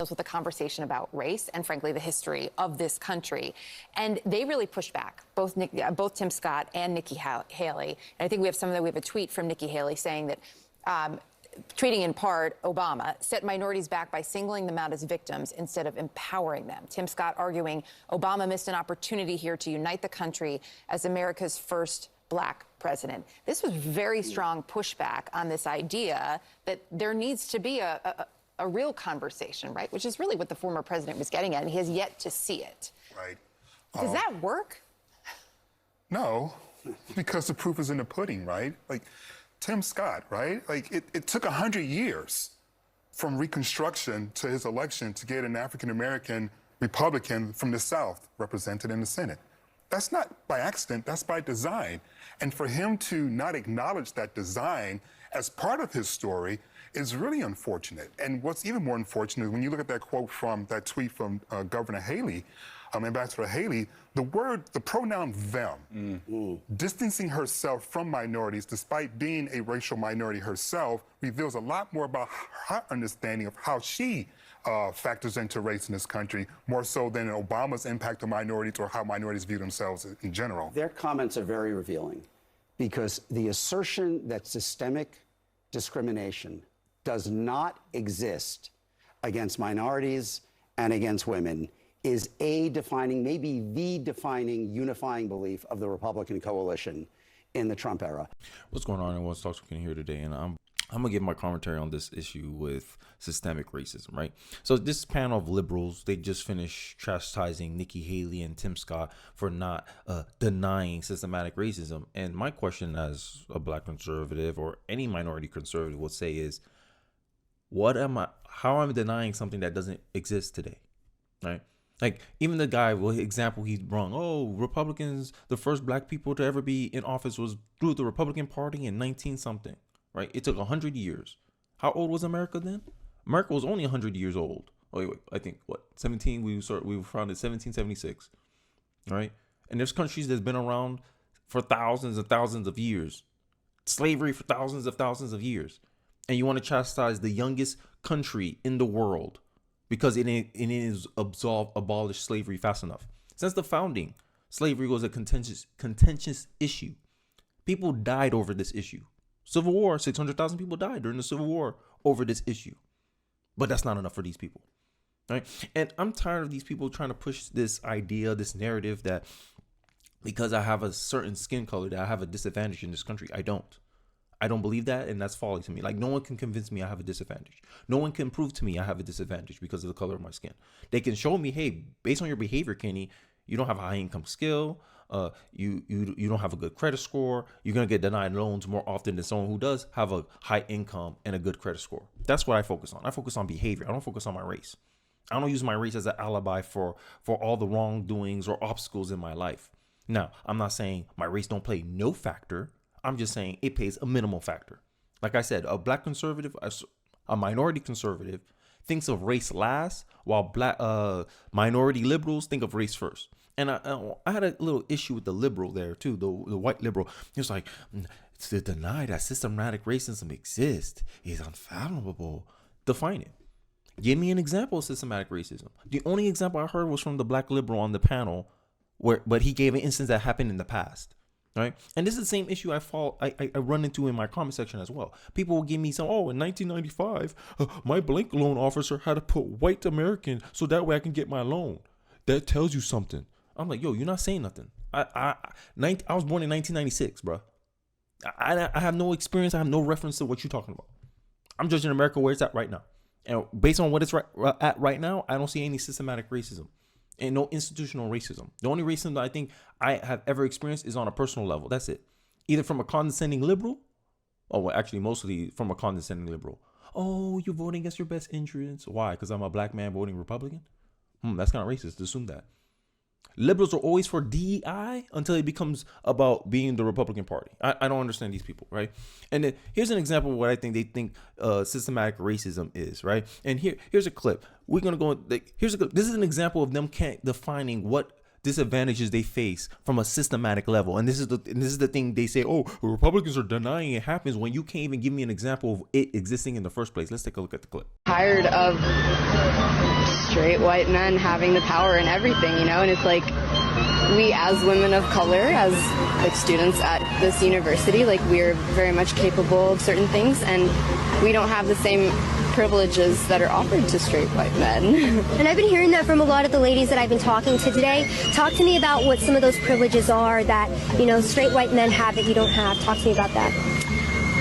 with a conversation about race and, frankly, the history of this country. And they really pushed back, both Tim Scott and Nikki Haley. And I think we have a tweet from Nikki Haley saying that, tweeting in part, Obama set minorities back by singling them out as victims instead of empowering them. Tim Scott arguing Obama missed an opportunity here to unite the country as America's first Black president. This was very strong pushback on this idea that there needs to be a real conversation, right? Which is really what the former president was getting at, and he has yet to see it. Right. Does that work? No, because the proof is in the pudding, right? Like Tim Scott, right? Like it took 100 years from Reconstruction to his election to get an African-American Republican from the South represented in the Senate. That's not by accident, that's by design. And for him to not acknowledge that design as part of his story is really unfortunate. And what's even more unfortunate is when you look at that quote from that tweet from Governor Haley, Ambassador Haley, the pronoun them, distancing herself from minorities despite being a racial minority herself, reveals a lot more about her understanding of how she factors into race in this country, more so than Obama's impact on minorities or how minorities view themselves in general. Their comments are very revealing because the assertion that systemic discrimination does not exist against minorities and against women is a defining, maybe the defining, unifying belief of the Republican coalition in the Trump era. What's going on, everyone? Talks we can hear today, and I'm gonna give my commentary on this issue with systemic racism, right? So this panel of liberals, they just finished chastising Nikki Haley and Tim Scott for not denying systematic racism. And my question as a Black conservative or any minority conservative would say is, how am I denying something that doesn't exist today, right? Like even the guy, example he brung, Republicans, the first Black people to ever be in office was through the Republican Party in 19 something, right? It took 100 years. How old was America then? America was only 100 years old. Wait, I think 17? We were founded in 1776, right? And there's countries that's been around for thousands and thousands of years. Slavery for thousands of years. And you want to chastise the youngest country in the world because it is abolished slavery fast enough. Since the founding, slavery was a contentious issue. People died over this issue. Civil War, 600,000 people died during the Civil War over this issue. But that's not enough for these people, right? And I'm tired of these people trying to push this idea, this narrative that because I have a certain skin color that I have a disadvantage in this country. I don't believe that, and that's folly to me. Like, no one can convince me I have a disadvantage. No one can prove to me I have a disadvantage because of the color of my skin. They can show me, hey, based on your behavior, Kenny, you don't have a high income skill. You don't have a good credit score. You're going to get denied loans more often than someone who does have a high income and a good credit score. That's what I focus on. I focus on behavior. I don't focus on my race. I don't use my race as an alibi for all the wrongdoings or obstacles in my life. Now, I'm not saying my race don't play no factor. I'm just saying it plays a minimal factor. Like I said, a Black conservative, a minority conservative thinks of race last, while Black minority liberals think of race first. And I had a little issue with the liberal there too, the white liberal. He was like, to deny that systematic racism exists is unfathomable. Define it. Give me an example of systematic racism. The only example I heard was from the Black liberal on the panel, but he gave an instance that happened in the past. Right. And this is the same issue I run into in my comment section as well. People will give me some, in 1995, my blank loan officer had to put white American so that way I can get my loan. That tells you something. I'm like, yo, you're not saying nothing. I was born in 1996, bro. I have no experience. I have no reference to what you're talking about. I'm judging America where it's at right now. And based on what it's at right now, I don't see any systematic racism. And no institutional racism. The only racism that I think I have ever experienced is on a personal level. That's it. Either from a condescending liberal, actually mostly from a condescending liberal. Oh, you're voting against your best interests. Why? Because I'm a Black man voting Republican? That's kind of racist to assume that. Liberals are always for DEI until it becomes about being the Republican Party. I don't understand these people, right? And then here's an example of what I think they think systematic racism is, right? And here's a clip. We're gonna go. This is an example of them defining what disadvantages they face from a systematic level. And this is the thing they say, oh, Republicans are denying it happens, when you can't even give me an example of it existing in the first place. Let's take a look at the clip. Tired of straight white men having the power and everything, and it's like, we as women of color, as like students at this university, like we're very much capable of certain things, and we don't have the same privileges that are offered to straight white men. And I've been hearing that from a lot of the ladies that I've been talking to today. Talk to me about what some of those privileges are that, straight white men have that you don't have. Talk to me about that.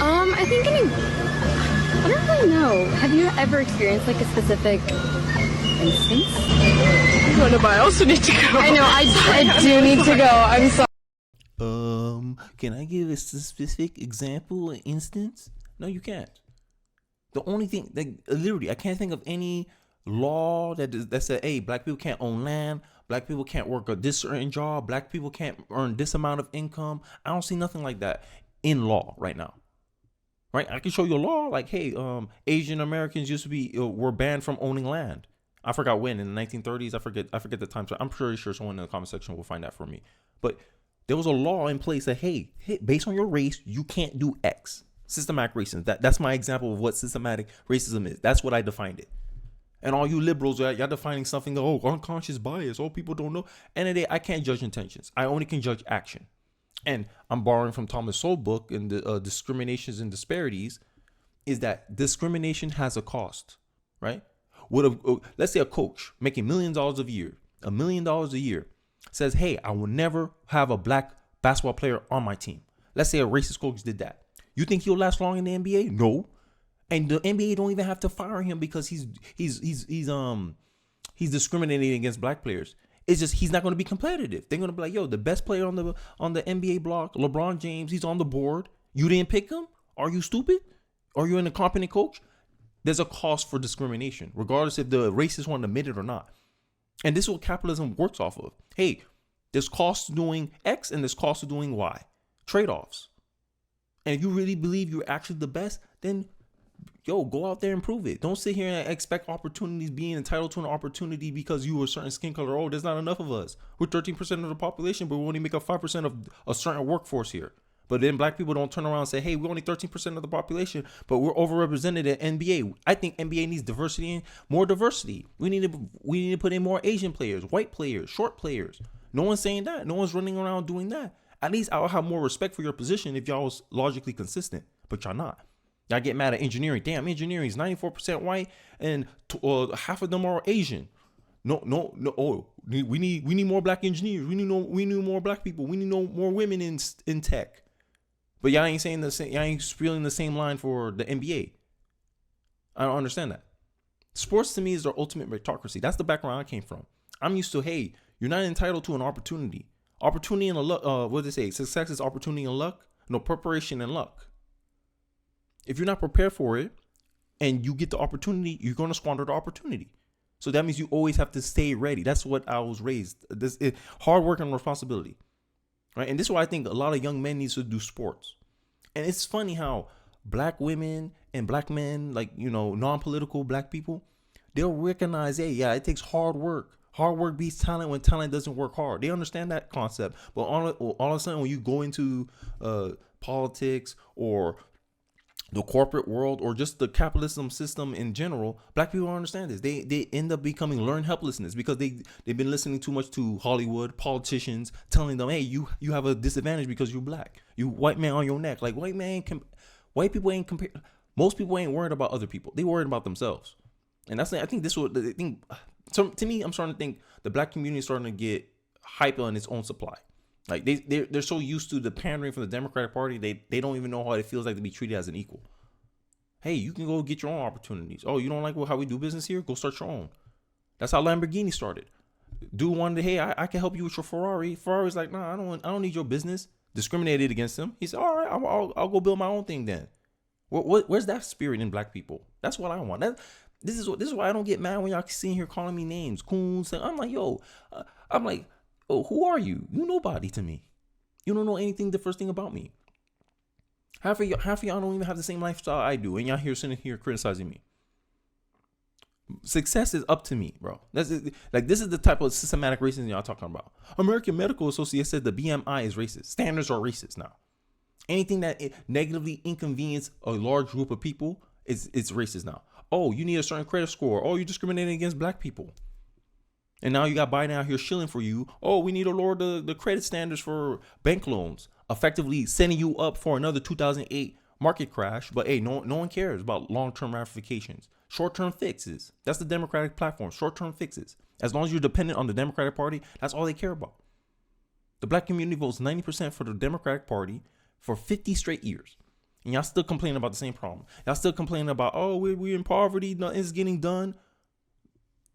I think I don't really know. Have you ever experienced like a specific instance? I also need to go. I know, I do need to go. I'm sorry. Can I give a specific example, an instance? No, you can't. The only thing, literally, I can't think of any law that said, hey, black people can't own land, black people can't work at this certain job, black people can't earn this amount of income. I don't see nothing like that in law right now. Right? I can show you a law like, hey, Asian Americans used to be were banned from owning land. I forgot when, in the 1930s. I forget the time. So I'm pretty sure someone in the comment section will find that for me. But there was a law in place that, hey, based on your race, you can't do X. Systematic racism. That's my example of what systematic racism is. That's what I defined it. And all you liberals, y'all defining something, oh, unconscious bias, oh, people don't know. End of the day, I can't judge intentions. I only can judge action. And I'm borrowing from Thomas Sowell's book in the Discriminations and Disparities, is that discrimination has a cost, right? Let's say a coach making millions of dollars a year, $1 million a year, says, hey, I will never have a black basketball player on my team. Let's say a racist coach did that. You think he'll last long in the NBA? No. And the NBA don't even have to fire him because he's discriminating against black players. It's just he's not going to be competitive. They're going to be like, yo, the best player on the NBA block, LeBron James, he's on the board. You didn't pick him? Are you stupid? Are you an incompetent coach? There's a cost for discrimination, regardless if the racist one admit it or not. And this is what capitalism works off of. Hey, there's cost to doing X and there's cost to doing Y. Trade-offs. And if you really believe you're actually the best, then go out there and prove it. Don't sit here and expect opportunities, being entitled to an opportunity because you were a certain skin color. Oh, there's not enough of us. We're 13% of the population, but we only make up 5% of a certain workforce here. But then black people don't turn around and say, hey, we're only 13% of the population, but we're overrepresented at NBA. I think NBA needs diversity and more diversity. We need to put in more Asian players, white players, short players. No one's saying that. No one's running around doing that. At least I'll have more respect for your position if y'all was logically consistent, but y'all not. Y'all get mad at engineering. Damn, engineering is 94% white and half of them are Asian. No. Oh, we need more black engineers. We need more black people. We need more women in tech. But y'all ain't saying the same. Y'all ain't spilling the same line for the NBA. I don't understand that. Sports to me is the ultimate meritocracy. That's the background I came from. I'm used to, hey, you're not entitled to an opportunity. Opportunity and luck. What do they say? Success is opportunity and luck. No, preparation and luck. If you're not prepared for it and you get the opportunity, you're going to squander the opportunity. So that means you always have to stay ready. That's what I was raised. Hard work and responsibility. Right? And this is why I think a lot of young men need to do sports. And it's funny how black women and black men, like, non-political black people, they'll recognize, hey, yeah, it takes hard work. Hard work beats talent when talent doesn't work hard. They understand that concept. But all of a sudden, when you go into politics or the corporate world or just the capitalism system in general, black people don't understand this. They end up becoming learned helplessness because they've been listening too much to Hollywood politicians telling them, hey, you have a disadvantage because you're black. You white man on your neck. Like white people ain't compare. Most people ain't worried about other people. They worried about themselves. And that's, I think this what the thing. So to me, I'm starting to think the black community is starting to get hyper on its own supply. Like they're so used to the pandering from the Democratic Party, they don't even know how it feels like to be treated as an equal. Hey, you can go get your own opportunities. Oh, you don't like how we do business here? Go start your own. That's how Lamborghini started. Dude wanted, hey, I can help you with your Ferrari. Ferrari's like, nah, I don't need your business. Discriminated against him. He said, all right, I'll go build my own thing then. Where's that spirit in black people? That's what I want. This is why I don't get mad when y'all sitting here calling me names, coons. I'm like, oh, who are you? You nobody to me. You don't know anything, the first thing about me. Half of y'all don't even have the same lifestyle I do, and y'all here sitting here criticizing me. Success is up to me, bro. This is the type of systematic racism y'all talking about. American Medical Association said the BMI is racist. Standards are racist now. Anything that negatively inconvenience a large group of people is racist now. Oh, you need a certain credit score. Oh, you're discriminating against black people. And now you got Biden out here shilling for you. Oh, we need to lower the credit standards for bank loans, effectively setting you up for another 2008 market crash. But hey, no one cares about long-term ramifications. Short-term fixes. That's the Democratic platform. Short-term fixes. As long as you're dependent on the Democratic Party, that's all they care about. The black community votes 90% for the Democratic Party for 50 straight years. And y'all still complaining about the same problem. Y'all still complaining about, oh, we're in poverty, nothing's getting done.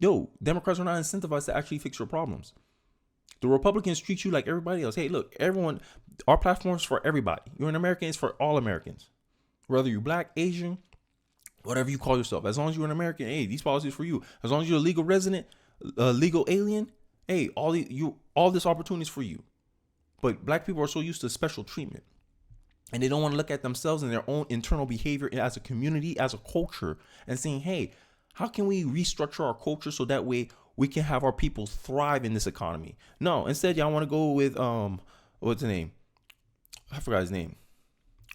Yo, Democrats are not incentivized to actually fix your problems. The Republicans treat you like everybody else. Hey, look, everyone, our platform is for everybody. You're an American, it's for all Americans. Whether you're black, Asian, whatever you call yourself. As long as you're an American, hey, these policies for you. As long as you're a legal resident, legal alien, hey, all this opportunity is for you. But black people are so used to special treatment. And they don't want to look at themselves and their own internal behavior as a community, as a culture, and saying, hey, how can we restructure our culture so that way we can have our people thrive in this economy? No, instead, y'all want to go with, what's his name? I forgot his name.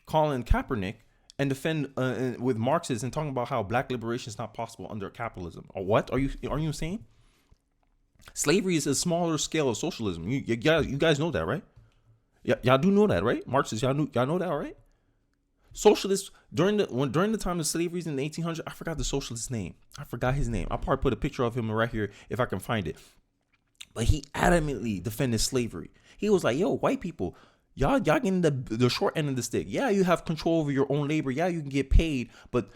Colin Kaepernick, and defend with Marxists and talking about how black liberation is not possible under capitalism. Or what are you saying? Slavery is a smaller scale of socialism. You guys know that, right? Y'all do know that, right? Marxists, y'all know that, right? Socialists during the time of slavery in the 1800s, I forgot the socialist's name. I forgot his name. I'll probably put a picture of him right here if I can find it. But he adamantly defended slavery. He was like, yo, white people, y'all getting the short end of the stick. Yeah, you have control over your own labor. Yeah, you can get paid, but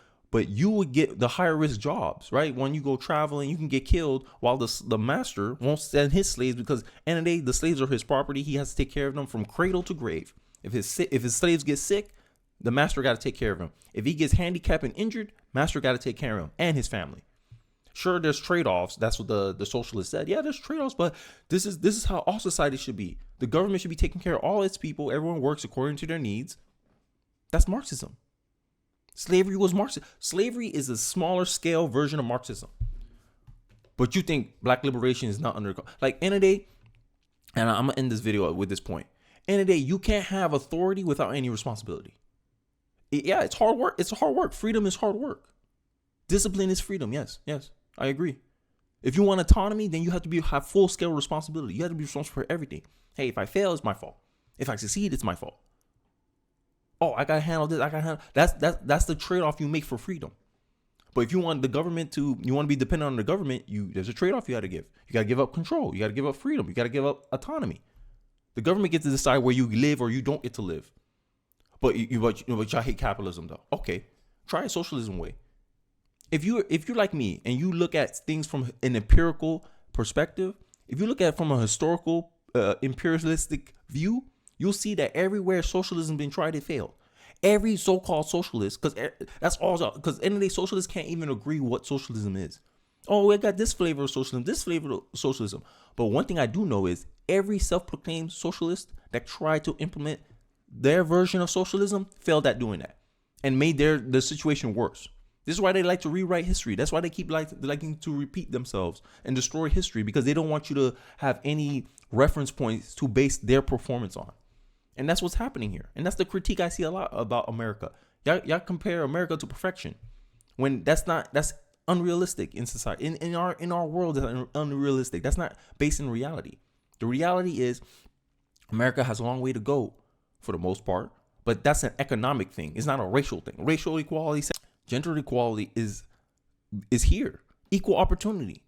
you would get the higher risk jobs, right? When you go traveling, you can get killed while the master won't send his slaves because end of the day, the slaves are his property. He has to take care of them from cradle to grave. If his slaves get sick, the master got to take care of him. If he gets handicapped and injured, master got to take care of him and his family. Sure, there's trade-offs. That's what the socialist said. Yeah, there's trade-offs, but this is how all society should be. The government should be taking care of all its people. Everyone works according to their needs. That's Marxism. Slavery was Marxism. Slavery is a smaller scale version of Marxism. But you think black liberation is not under, like, end of the day, and I'm gonna end this video with this point. End of the day, you can't have authority without any responsibility. Yeah, it's hard work. It's hard work. Freedom is hard work. Discipline is freedom. Yes, I agree. If you want autonomy, then you have to have full scale responsibility. You have to be responsible for everything. Hey, if I fail, it's my fault. If I succeed, it's my fault. Oh, I gotta handle this. That's the trade-off you make for freedom. But if you want the government you want to be dependent on the government, there's a trade-off you got to give. You got to give up control. You got to give up freedom. You got to give up autonomy. The government gets to decide where you live or you don't get to live. But y'all hate capitalism though. Okay, try a socialism way. If you're like me and you look at things from an empirical perspective, if you look at it from a historical imperialistic view, you'll see that everywhere socialism been tried, it failed. Every so-called socialist, because that's all. Because end of the day, socialists can't even agree what socialism is. Oh, we got this flavor of socialism, this flavor of socialism. But one thing I do know is every self-proclaimed socialist that tried to implement their version of socialism failed at doing that and made the situation worse. This is why they like to rewrite history. That's why they keep liking to repeat themselves and destroy history, because they don't want you to have any reference points to base their performance on. And that's what's happening here. And that's the critique I see a lot about America. Y'all compare America to perfection when that's unrealistic in society. In our world, it's unrealistic. That's not based in reality. The reality is America has a long way to go for the most part, but that's an economic thing. It's not a racial thing. Racial equality, gender equality is here. Equal opportunity.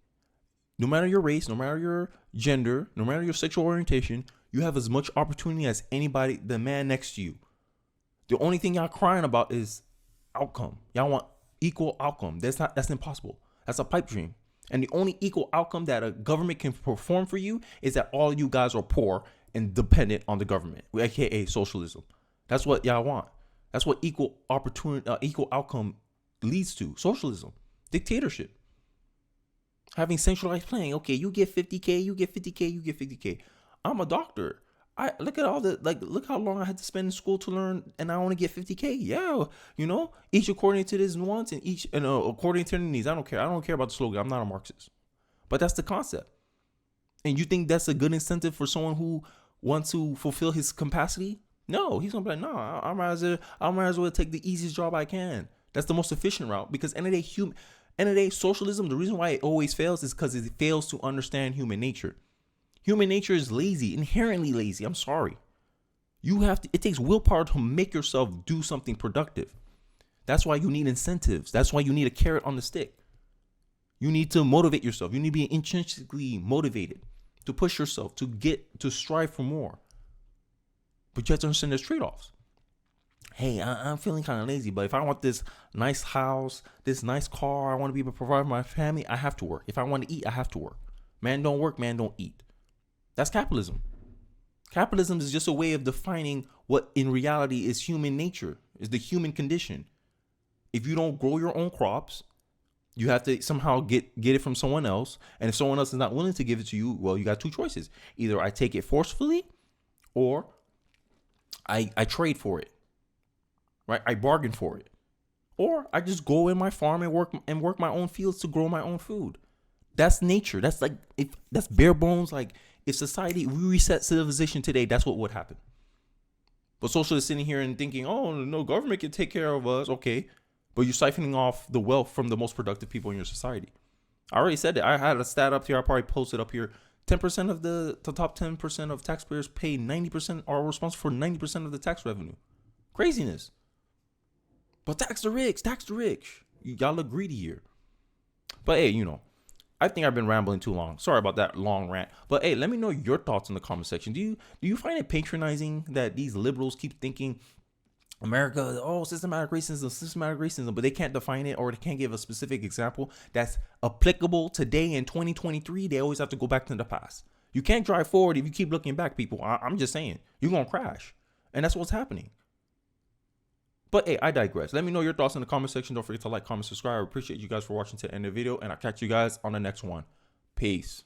No matter your race, no matter your gender, no matter your sexual orientation, you have as much opportunity as anybody, the man next to you. The only thing y'all crying about is outcome. Y'all want equal outcome. That's impossible. That's a pipe dream. And the only equal outcome that a government can perform for you is that all of you guys are poor and dependent on the government, aka socialism. That's what y'all want. That's what equal opportunity, equal outcome leads to. Socialism, dictatorship, having centralized planning. Okay, you get 50K, you get 50K, you get 50K. I'm a doctor. I look at all the look how long I had to spend in school to learn, and I only get 50K. Yeah, each according to his wants and each according to their needs. I don't care. I don't care about the slogan. I'm not a Marxist, but that's the concept. And you think that's a good incentive for someone who wants to fulfill his capacity? No, he's gonna be like, no, I might as well take the easiest job I can. That's the most efficient route, because end of the day, socialism. The reason why it always fails is because it fails to understand human nature. Human nature is lazy, inherently lazy. I'm sorry. It takes willpower to make yourself do something productive. That's why you need incentives. That's why you need a carrot on the stick. You need to motivate yourself. You need to be intrinsically motivated to push yourself, to strive for more. But you have to understand there's trade-offs. Hey, I'm feeling kind of lazy, but if I want this nice house, this nice car, I want to be able to provide for my family, I have to work. If I want to eat, I have to work. Man don't work, man don't eat. That's capitalism. Capitalism is just a way of defining what in reality is human nature, is the human condition. If you don't grow your own crops, you have to somehow get it from someone else. And if someone else is not willing to give it to you, well, you got two choices. Either I take it forcefully, or I trade for it. Right? I bargain for it. Or I just go in my farm and work my own fields to grow my own food. That's nature. That's that's bare bones. If we reset civilization today, that's what would happen. But socialists sitting here and thinking, oh, no, government can take care of us. Okay. But you're siphoning off the wealth from the most productive people in your society. I already said that. I had a stat up here. I probably posted up here. 10% of the top 10% of taxpayers pay 90%, are responsible for 90% of the tax revenue. Craziness. But tax the rich. Y'all look greedy here. But hey, I think I've been rambling too long. Sorry about that long rant. But hey, let me know your thoughts in the comment section. Do you find it patronizing that these liberals keep thinking America, systematic racism, but they can't define it, or they can't give a specific example that's applicable today in 2023? They always have to go back to the past. You can't drive forward if you keep looking back, people. I'm just saying, you're going to crash. And that's what's happening. But hey, I digress. Let me know your thoughts in the comment section. Don't forget to like, comment, subscribe. I appreciate you guys for watching to the end of the video, and I'll catch you guys on the next one. Peace.